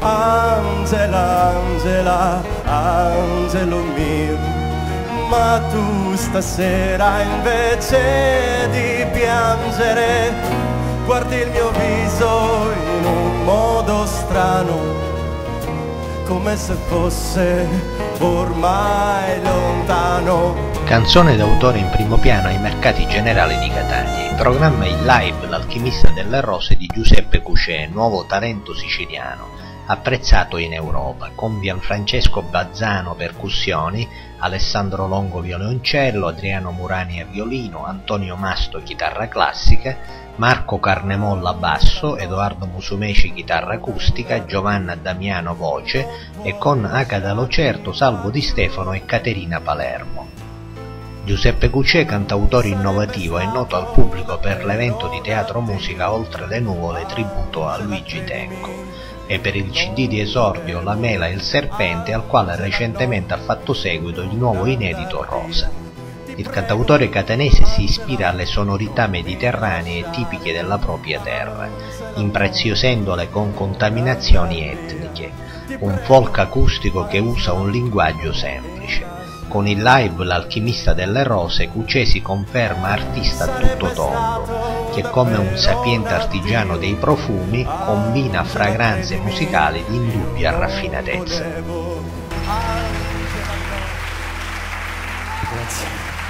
Angela, Angela, angelo mio, ma tu stasera invece di piangere guardi il mio viso in un modo strano, come se fosse ormai lontano. Canzone d'autore in primo piano ai mercati generali di Catania. In programma il live L'alchimista delle rose di Giuseppe Cucè, nuovo talento siciliano, apprezzato in Europa, con Gianfrancesco Bazzano percussioni, Alessandro Longo violoncello, Adriano Murani a violino, Antonio Masto chitarra classica, Marco Carnemolla basso, Edoardo Musumeci chitarra acustica, Giovanna Damiano voce e con Acada Locerto, Salvo Di Stefano e Caterina Palermo. Giuseppe Cucè, cantautore innovativo, è noto al pubblico per l'evento di teatro musica Oltre le nuvole tributo a Luigi Tenco e per il CD di esordio La mela e il serpente, al quale recentemente ha fatto seguito il nuovo inedito Rosa. Il cantautore catanese si ispira alle sonorità mediterranee tipiche della propria terra, impreziosendole con contaminazioni etniche, un folk acustico che usa un linguaggio semplice. Con il live L'alchimista delle rose, Cucè si conferma artista a tutto tondo, che come un sapiente artigiano dei profumi combina fragranze musicali di indubbia raffinatezza. Grazie.